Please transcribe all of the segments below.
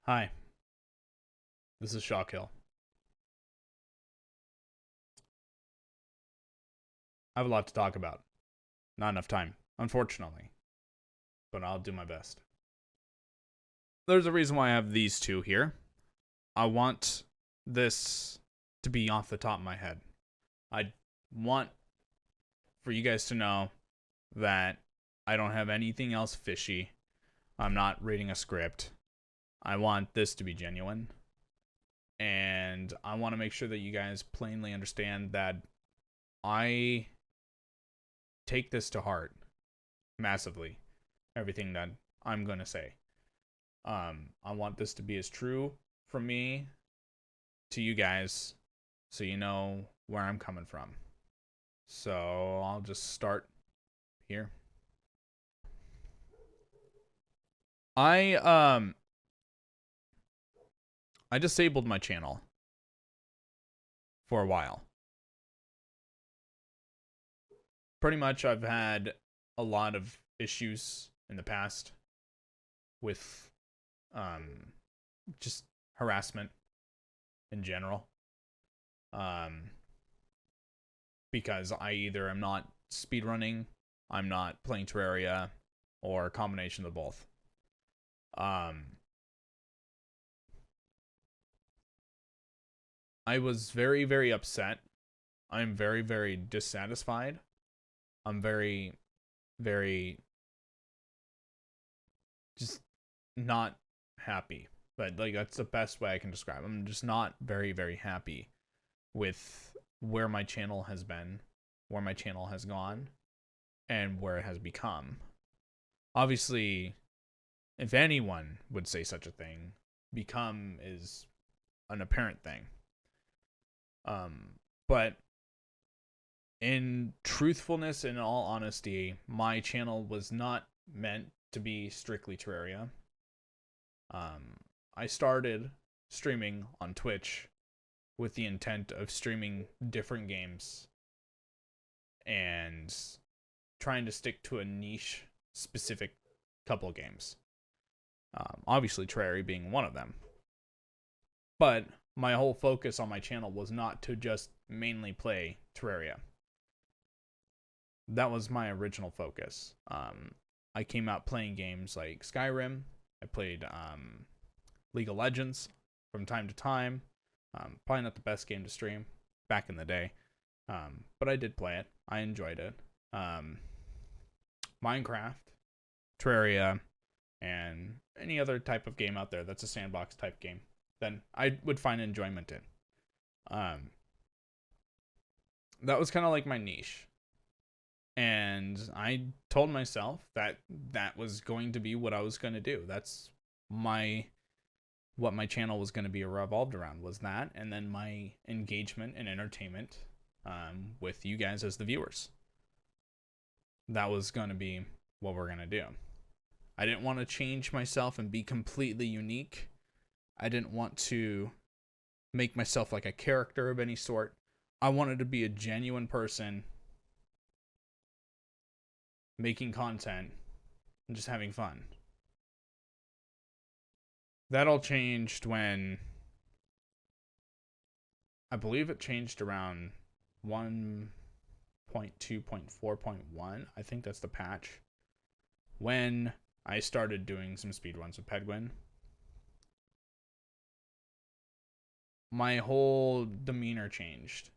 Hi, this is ShawKill. I have a lot to talk about. Not enough time, unfortunately, but I'll do my best. There's a reason why I have these two here. I want this to be off the top of my head. I want for you guys to know that I don't have anything else fishy. I'm not reading a script. I want this to be genuine. And I want to make sure that you guys plainly understand that I take this to heart massively. Everything that I'm going to say. I want this to be as true from me to you guys so you know where I'm coming from. So I'll just start here. I I disabled my channel for a while. Pretty much I've had a lot of issues in the past with just harassment in general. Because I either am not speedrunning, I'm not playing Terraria, or a combination of both. I was very, very upset. I'm very, very dissatisfied. I'm very, very just not happy. But like that's the best way I can describe it. I'm just not very, very happy with where my channel has been, where my channel has gone, and where it has become. Obviously, if anyone would say such a thing, become is an apparent thing. But in truthfulness and in all honesty, my channel was not meant to be strictly Terraria. I started streaming on Twitch with the intent of streaming different games and trying to stick to a niche specific couple of games. Obviously, Terraria being one of them. But my whole focus on my channel was not to just mainly play Terraria. That was my original focus. I came out playing games like Skyrim. I played League of Legends from time to time. Probably not the best game to stream back in the day, but I did play it. I enjoyed it. Minecraft, Terraria, and any other type of game out there that's a sandbox type game, then I would find enjoyment in. That was kind of like my niche. And I told myself that that was going to be what I was going to do. That's what my channel was going to be revolved around, was that, and then my engagement and entertainment with you guys as the viewers. That was going to be what we're going to do. I didn't want to change myself and be completely unique. I didn't want to make myself like a character of any sort. I wanted to be a genuine person making content and just having fun. That all changed when I believe it changed around 1.2.4.1. I think that's the patch. When I started doing some speedruns with Pedguin, my whole demeanor changed.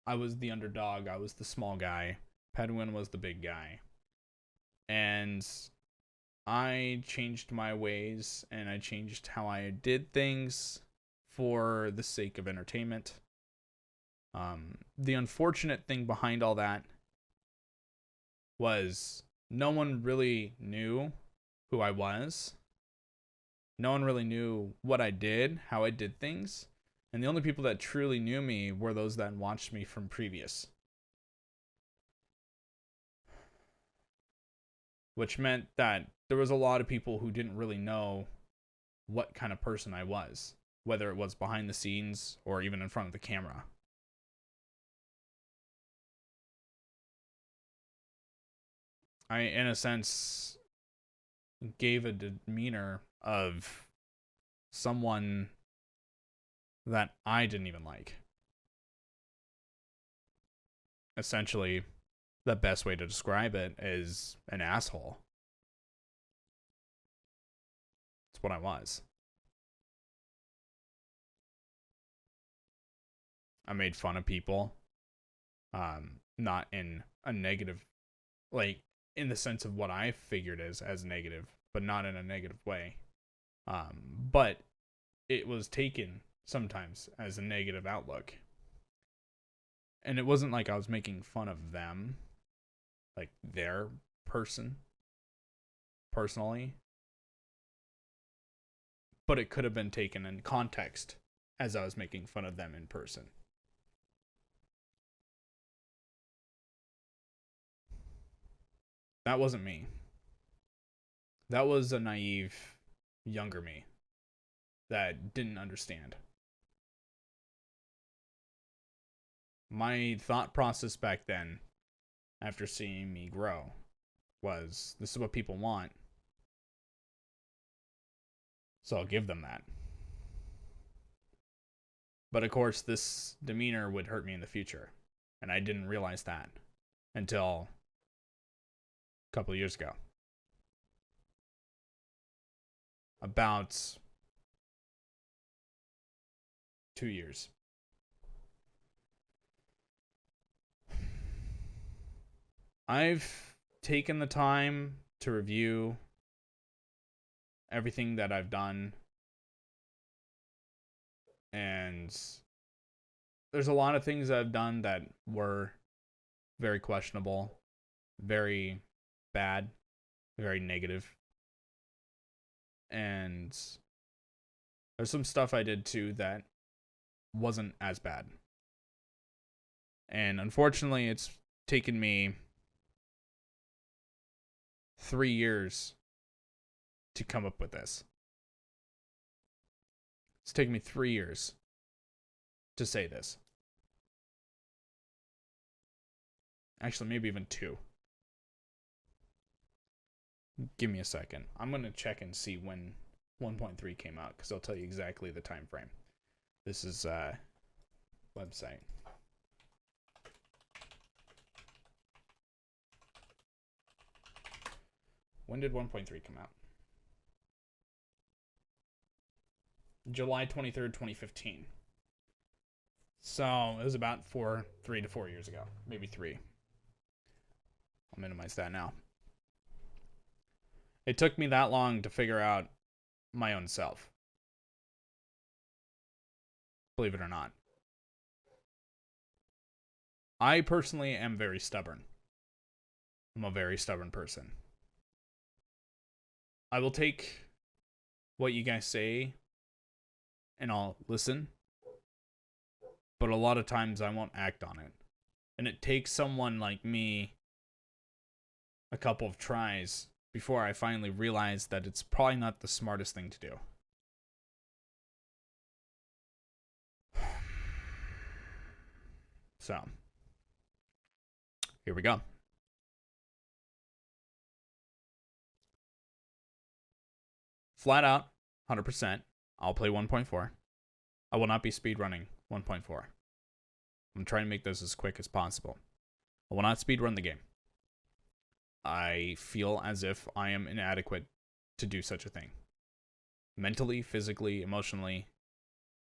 I was the underdog. I was the small guy. Pedguin was the big guy. And I changed my ways and I changed how I did things for the sake of entertainment. The unfortunate thing behind all that was no one really knew who I was. No one really knew what I did, how I did things. And the only people that truly knew me were those that watched me from previous. Which meant that there was a lot of people who didn't really know what kind of person I was, whether it was behind the scenes or even in front of the camera. In a sense, gave a demeanor of someone that I didn't even like. Essentially, the best way to describe it is an asshole. That's what I was. I made fun of people, not in a negative, like in the sense of what I figured as negative, but not in a negative way. But it was taken sometimes as a negative outlook. And it wasn't like I was making fun of them, like their person, personally. But it could have been taken in context as I was making fun of them in person. That wasn't me. That was a naive, younger me that didn't understand. My thought process back then, after seeing me grow, was this is what people want, so I'll give them that. But of course, this demeanor would hurt me in the future, and I didn't realize that until a couple of years ago. About 2 years. I've taken the time to review everything that I've done, and there's a lot of things that I've done that were very questionable, very bad, very negative. And there's some stuff I did too that wasn't as bad. And unfortunately, it's taken me 3 years to come up with this. It's taken me 3 years to say this. Actually, maybe even 2. Give me a second. I'm going to check and see when 1.3 came out, because I'll tell you exactly the time frame. This is website. When did 1.3 come out? July 23rd, 2015. So it was about 3 to 4 years ago. Maybe 3. I'll minimize that now. It took me that long to figure out my own self. Believe it or not. I personally am very stubborn. I'm a very stubborn person. I will take what you guys say and I'll listen. But a lot of times I won't act on it. And it takes someone like me a couple of tries before I finally realize that it's probably not the smartest thing to do. So, here we go. Flat out, 100%, I'll play 1.4. I will not be speedrunning 1.4. I'm trying to make this as quick as possible. I will not speedrun the game. I feel as if I am inadequate to do such a thing. Mentally, physically, emotionally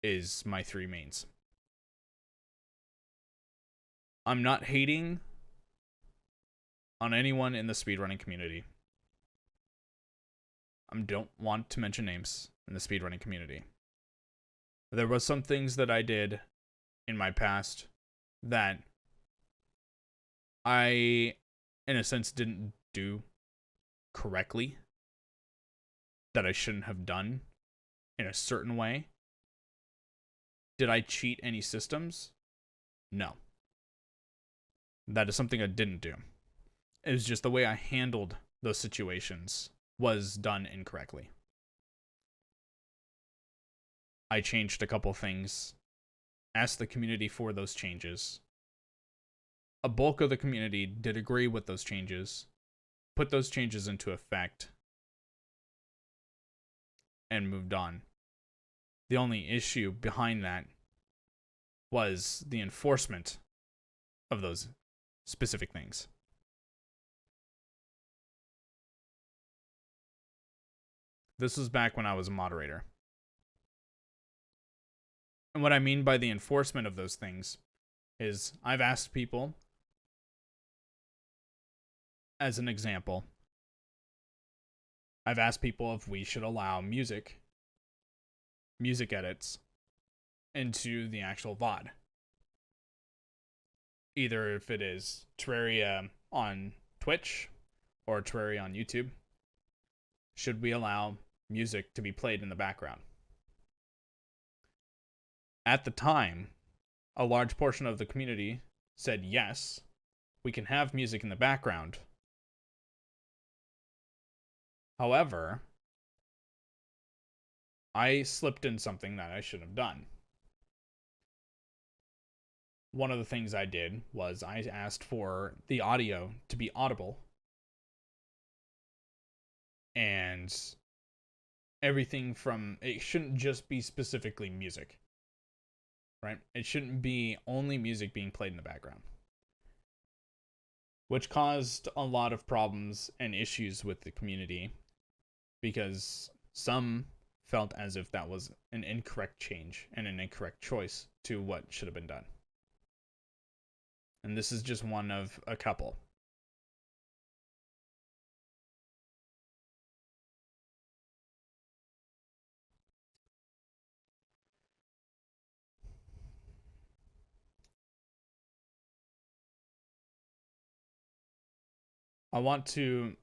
is my 3 mains. I'm not hating on anyone in the speedrunning community. I don't want to mention names in the speedrunning community. There was some things that I did in my past that I, in a sense, didn't do correctly, that I shouldn't have done in a certain way. Did I cheat any systems? No. That is something I didn't do. It was just the way I handled those situations was done incorrectly. I changed a couple things, asked the community for those changes. A bulk of the community did agree with those changes, put those changes into effect, and moved on. The only issue behind that was the enforcement of those specific things. This was back when I was a moderator. And what I mean by the enforcement of those things is I've asked people, as an example, I've asked people if we should allow music edits into the actual VOD. Either if it is Terraria on Twitch or Terraria on YouTube, should we allow music to be played in the background? At the time, a large portion of the community said yes, we can have music in the background. However, I slipped in something that I shouldn't have done. One of the things I did was I asked for the audio to be audible, and everything from, it shouldn't just be specifically music, right? It shouldn't be only music being played in the background, which caused a lot of problems and issues with the community because some felt as if that was an incorrect change and an incorrect choice to what should have been done. And this is just one of a couple. I want to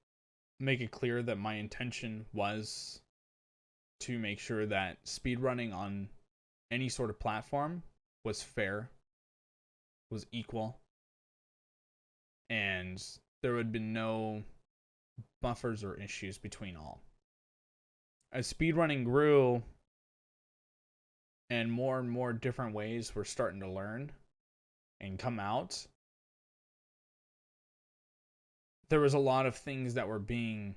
make it clear that my intention was to make sure that speedrunning on any sort of platform was fair, was equal, and there would be no buffers or issues between all. As speedrunning grew and more different ways were starting to learn and come out, there was a lot of things that were being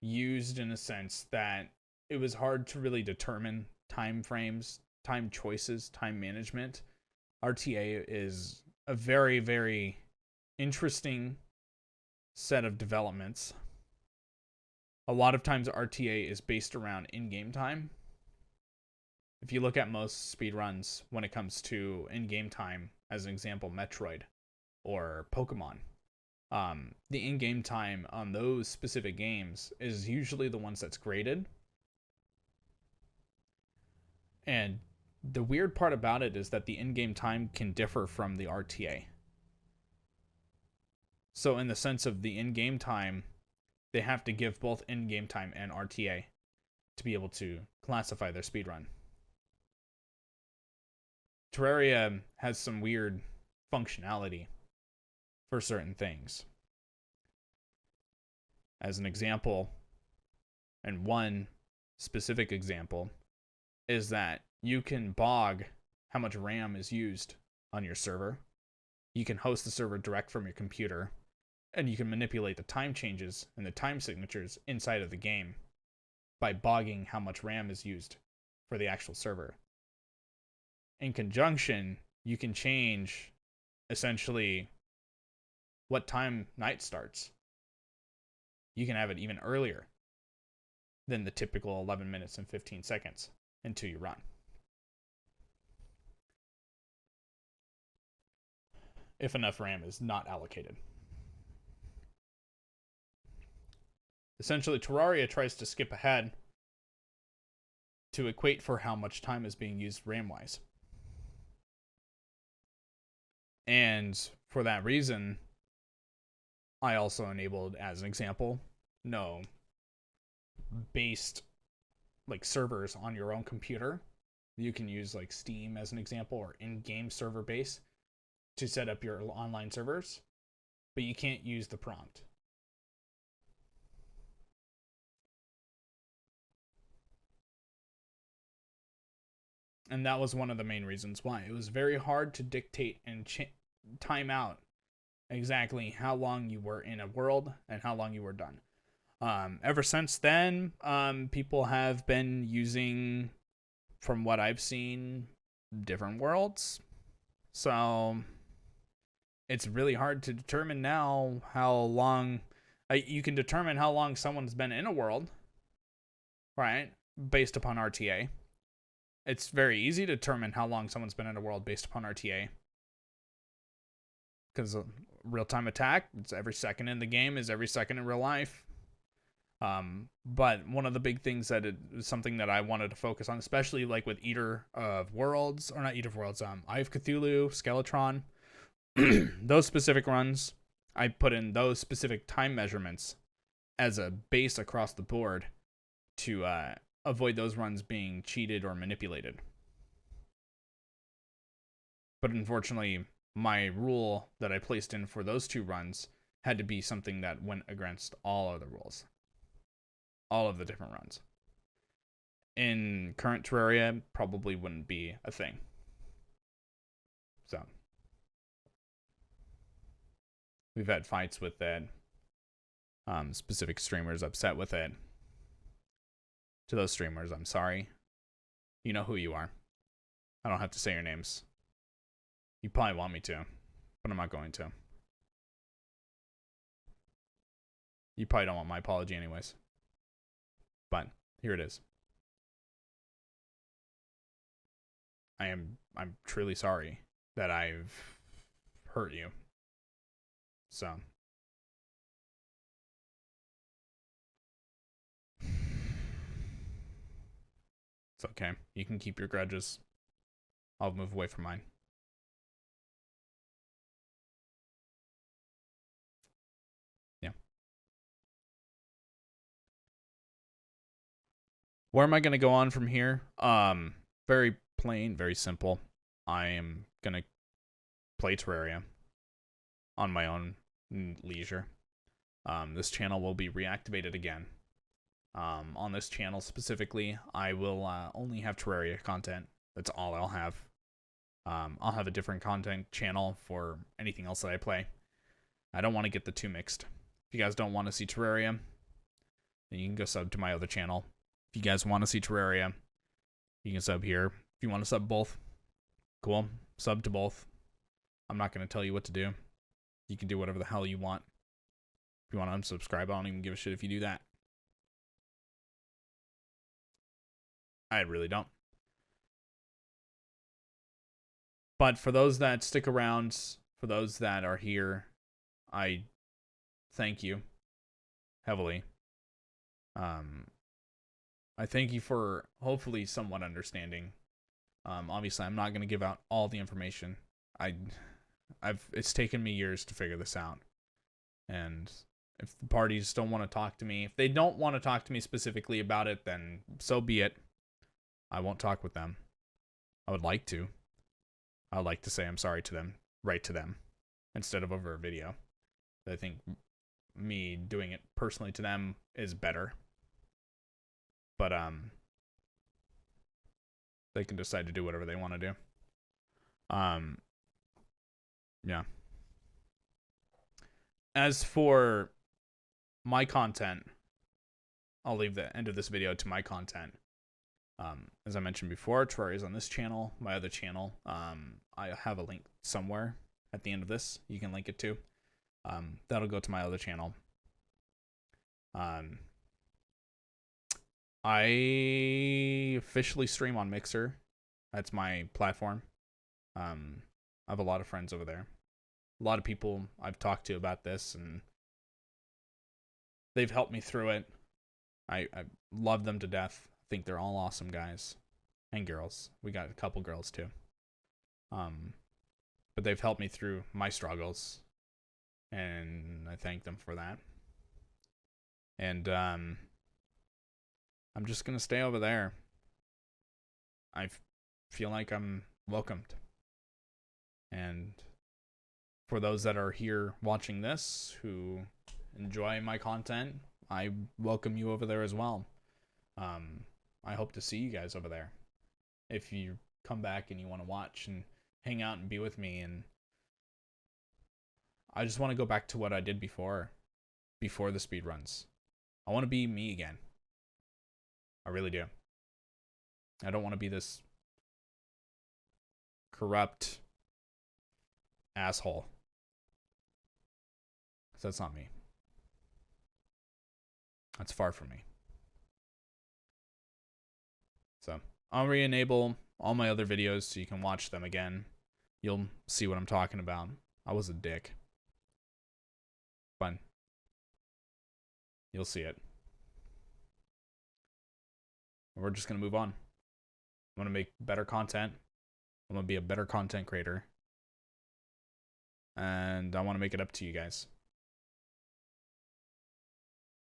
used in a sense that it was hard to really determine time frames, time choices, time management. RTA is a very, very interesting set of developments. A lot of times RTA is based around in-game time. If you look at most speedruns when it comes to in-game time, as an example, Metroid or Pokemon, the in-game time on those specific games is usually the ones that's graded. And the weird part about it is that the in-game time can differ from the RTA. So in the sense of the in-game time, they have to give both in-game time and RTA to be able to classify their speedrun. Terraria has some weird functionality for certain things. As an example, and one specific example, is that you can bog how much RAM is used on your server. You can host the server direct from your computer, and you can manipulate the time changes and the time signatures inside of the game by bogging how much RAM is used for the actual server. In conjunction, you can change essentially what time night starts. You can have it even earlier than the typical 11 minutes and 15 seconds into your run. If enough RAM is not allocated. Essentially, Terraria tries to skip ahead to equate for how much time is being used RAM-wise. And for that reason, I also enabled, as an example, no based like servers on your own computer. You can use like Steam as an example, or in-game server base to set up your online servers, but you can't use the prompt. And that was one of the main reasons why. It was very hard to dictate and time out exactly how long you were in a world and how long you were done. Ever since then, people have been using, from what I've seen, different worlds. So it's really hard to determine now how long you can determine how long someone's been in a world, right? Based upon RTA. It's very easy to determine how long someone's been in a world based upon RTA. Because real-time attack, it's every second in the game is every second in real life. But one of the big things that is something that I wanted to focus on, especially like with Eater of Worlds, or not Eater of Worlds, Eye of Cthulhu, Skeletron, those specific runs, I put in those specific time measurements as a base across the board to avoid those runs being cheated or manipulated. But unfortunately, my rule that I placed in for those 2 runs had to be something that went against all other rules. All of the different runs. In current Terraria, probably wouldn't be a thing. So we've had fights with that. Specific streamers upset with it. To those streamers, I'm sorry. You know who you are. I don't have to say your names. You probably want me to, but I'm not going to. You probably don't want my apology anyways. But here it is. I'm truly sorry that I've hurt you. So it's okay. You can keep your grudges. I'll move away from mine. Yeah. Where am I going to go on from here? Very plain, very simple. I am going to play Terraria on my own leisure. This channel will be reactivated again. On this channel specifically, I will only have Terraria content. That's all I'll have. I'll have a different content channel for anything else that I play. I don't want to get the 2 mixed. If you guys don't want to see Terraria, then you can go sub to my other channel. If you guys want to see Terraria, you can sub here. If you want to sub both, cool. Sub to both. I'm not going to tell you what to do. You can do whatever the hell you want. If you want to unsubscribe, I don't even give a shit if you do that. I really don't. But for those that stick around, for those that are here, I thank you heavily. I thank you for hopefully somewhat understanding. Obviously, I'm not going to give out all the information. It's taken me years to figure this out. And if the parties don't want to talk to me, if they don't want to talk to me specifically about it, then so be it. I won't talk with them. I would like to. I would like to say I'm sorry to them, right to them, instead of over a video. I think me doing it personally to them is better. But they can decide to do whatever they want to do. Yeah. As for my content, I'll leave the end of this video to my content. As I mentioned before, Terraria is on this channel. My other channel, I have a link somewhere at the end of this. You can link it to. That'll go to my other channel. I officially stream on Mixer. That's my platform. I have a lot of friends over there. A lot of people I've talked to about this, and they've helped me through it. I love them to death. I think they're all awesome guys and girls. We got a couple girls too. But they've helped me through my struggles, and I thank them for that. And I'm just gonna stay over there. I feel like I'm welcomed. And for those that are here watching this who enjoy my content, I welcome you over there as well. I hope to see you guys over there. If you come back and you want to watch and hang out and be with me, and I just want to go back to what I did before the speedruns. I want to be me again. I really do. I don't want to be this corrupt asshole. Because that's not me. That's far from me. So I'll re-enable all my other videos so you can watch them again. You'll see what I'm talking about. I was a dick. Fun. You'll see it. We're just going to move on. I'm going to make better content. I'm going to be a better content creator. And I want to make it up to you guys.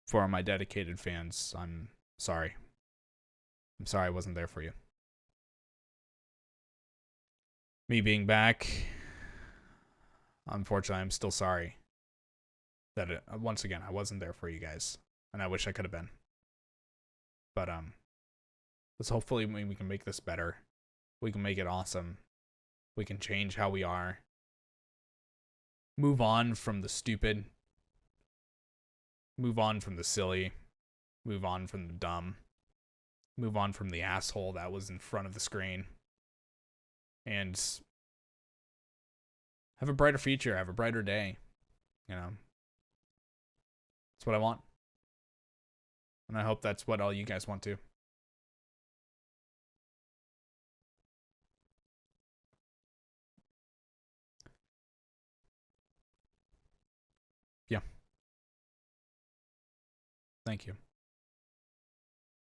For my dedicated fans, I'm sorry. I'm sorry I wasn't there for you. Me being back, unfortunately, I'm still sorry that once again, I wasn't there for you guys. And I wish I could have been. But, let's hopefully we can make this better. We can make it awesome. We can change how we are. Move on from the stupid. Move on from the silly. Move on from the dumb. Move on from the asshole that was in front of the screen. And have a brighter future. Have a brighter day. You know. That's what I want. And I hope that's what all you guys want too. Yeah. Thank you.